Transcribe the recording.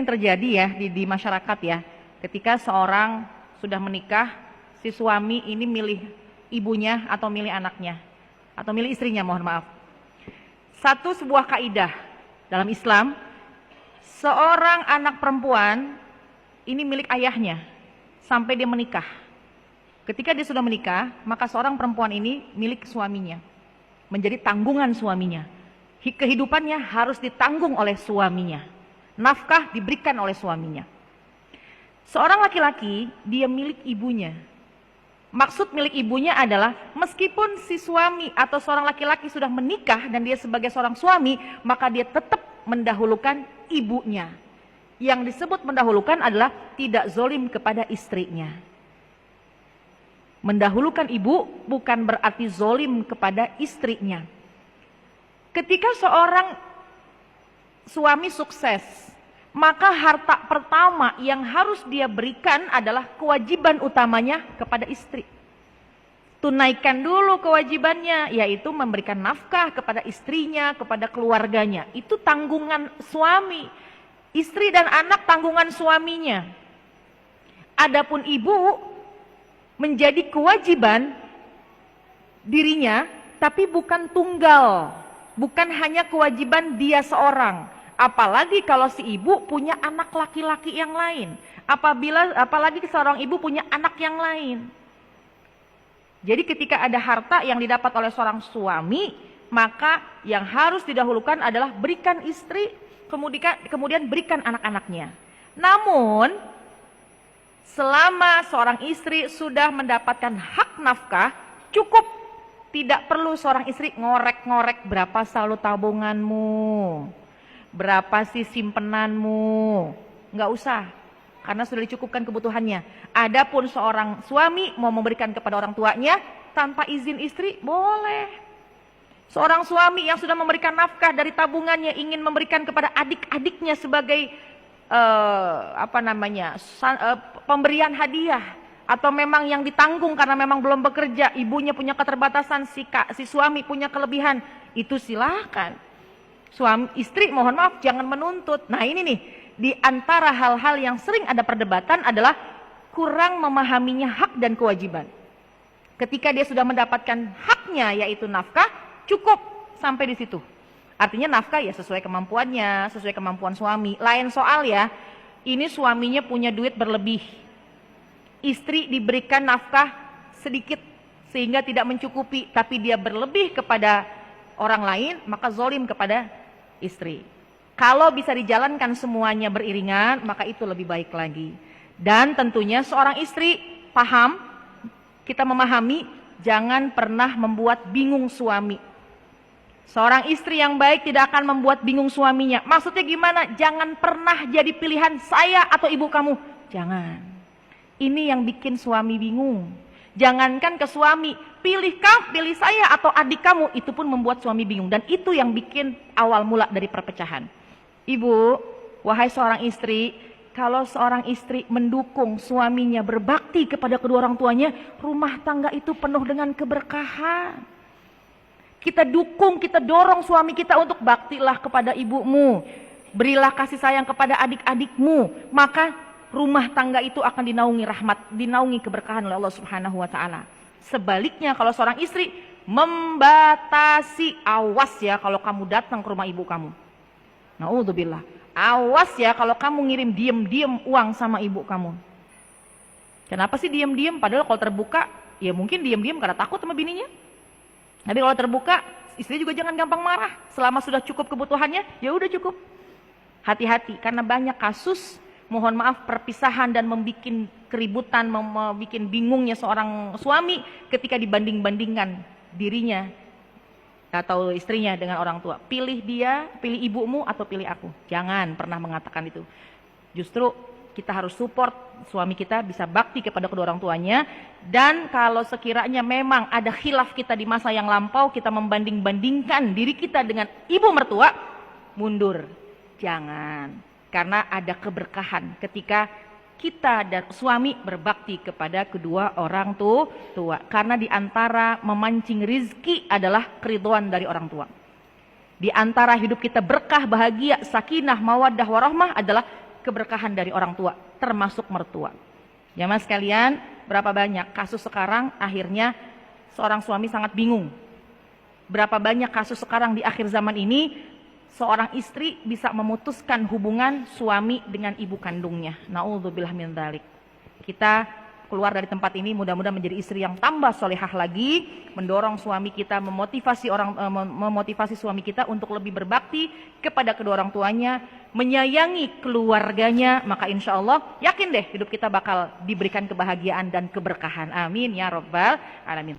sering terjadi ya di masyarakat ya, ketika seorang sudah menikah, si suami ini milih ibunya atau milih anaknya, atau milih istrinya, mohon maaf. Sebuah kaidah dalam Islam, seorang anak perempuan ini milik ayahnya sampai dia menikah. Ketika dia sudah menikah, maka seorang perempuan ini milik suaminya, menjadi tanggungan suaminya. Kehidupannya harus ditanggung oleh suaminya, nafkah diberikan oleh suaminya. Seorang laki-laki, dia milik ibunya. Maksud milik ibunya adalah meskipun si suami atau seorang laki-laki sudah menikah dan dia sebagai seorang suami, maka dia tetap mendahulukan ibunya. Yang disebut mendahulukan adalah tidak zolim kepada istrinya. Mendahulukan ibu bukan berarti zolim kepada istrinya. Ketika seorang suami sukses, maka harta pertama yang harus dia berikan adalah kewajiban utamanya kepada istri. Tunaikan dulu kewajibannya, yaitu memberikan nafkah kepada istrinya, kepada keluarganya. Itu tanggungan suami. Istri dan anak tanggungan suaminya. Adapun ibu menjadi kewajiban dirinya, tapi bukan tunggal. Bukan hanya kewajiban dia seorang. Apalagi kalau si ibu punya anak laki-laki yang lain. Apalagi seorang ibu punya anak yang lain. Jadi ketika ada harta yang didapat oleh seorang suami, maka yang harus didahulukan adalah berikan istri, kemudian berikan anak-anaknya. Namun, selama seorang istri sudah mendapatkan hak nafkah, cukup. Tidak perlu seorang istri ngorek-ngorek berapa saldo tabunganmu, berapa sih simpenanmu. Nggak usah, karena sudah dicukupkan kebutuhannya. Adapun seorang suami mau memberikan kepada orang tuanya tanpa izin istri, boleh. Seorang suami yang sudah memberikan nafkah dari tabungannya ingin memberikan kepada adik-adiknya sebagai pemberian hadiah, atau memang yang ditanggung karena memang belum bekerja, ibunya punya keterbatasan, si suami punya kelebihan, itu silahkan. Istri mohon maaf jangan menuntut. Nah ini nih, di antara hal-hal yang sering ada perdebatan adalah kurang memahaminya hak dan kewajiban. Ketika dia sudah mendapatkan haknya yaitu nafkah, cukup sampai di situ. Artinya nafkah ya sesuai kemampuannya, sesuai kemampuan suami. Lain soal ya, ini suaminya punya duit berlebih, istri diberikan nafkah sedikit sehingga tidak mencukupi, tapi dia berlebih kepada orang lain, maka zolim kepada istri. Kalau bisa dijalankan semuanya beriringan, maka itu lebih baik lagi. Dan tentunya seorang istri paham, kita memahami, jangan pernah membuat bingung suami. Seorang istri yang baik tidak akan membuat bingung suaminya. Maksudnya gimana? Jangan pernah jadi pilihan saya atau ibu kamu. Jangan. Ini yang bikin suami bingung. Jangankan ke suami, pilih saya atau adik kamu, itu pun membuat suami bingung. Dan itu yang bikin awal mula dari perpecahan. Ibu, wahai seorang istri, kalau seorang istri mendukung suaminya berbakti kepada kedua orang tuanya, rumah tangga itu penuh dengan keberkahan. Kita dukung, kita dorong suami kita untuk baktilah kepada ibumu, berilah kasih sayang kepada adik-adikmu, maka rumah tangga itu akan dinaungi rahmat, dinaungi keberkahan oleh Allah Subhanahu wa taala. Sebaliknya kalau seorang istri membatasi, awas ya kalau kamu datang ke rumah ibu kamu. Naudzubillah. Awas ya kalau kamu ngirim diem-diem uang sama ibu kamu. Kenapa sih diem-diem? Padahal kalau terbuka, ya mungkin diem-diem karena takut sama bininya. Tapi kalau terbuka, istri juga jangan gampang marah. Selama sudah cukup kebutuhannya, ya udah cukup. Hati-hati karena banyak kasus, mohon maaf, perpisahan dan membuat keributan, membuat bingungnya seorang suami ketika dibanding-bandingkan dirinya atau istrinya dengan orang tua. Pilih dia, pilih ibumu atau pilih aku. Jangan pernah mengatakan itu. Justru kita harus support suami kita bisa bakti kepada kedua orang tuanya. Dan kalau sekiranya memang ada khilaf kita di masa yang lampau, kita membanding-bandingkan diri kita dengan ibu mertua, mundur. Jangan. Karena ada keberkahan ketika kita dan suami berbakti kepada kedua orang tua. Karena di antara memancing rizki adalah keridhaan dari orang tua. Di antara hidup kita berkah, bahagia, sakinah, mawaddah, warahmah adalah keberkahan dari orang tua, termasuk mertua. Jamaah sekalian, berapa banyak kasus sekarang akhirnya seorang suami sangat bingung. Berapa banyak kasus sekarang di akhir zaman ini seorang istri bisa memutuskan hubungan suami dengan ibu kandungnya. Na'udzubillah min dzalik. Kita keluar dari tempat ini mudah-mudahan menjadi istri yang tambah solehah lagi, mendorong suami kita, memotivasi suami kita untuk lebih berbakti kepada kedua orang tuanya, menyayangi keluarganya, maka insya Allah yakin deh hidup kita bakal diberikan kebahagiaan dan keberkahan. Amin ya rabbal alamin.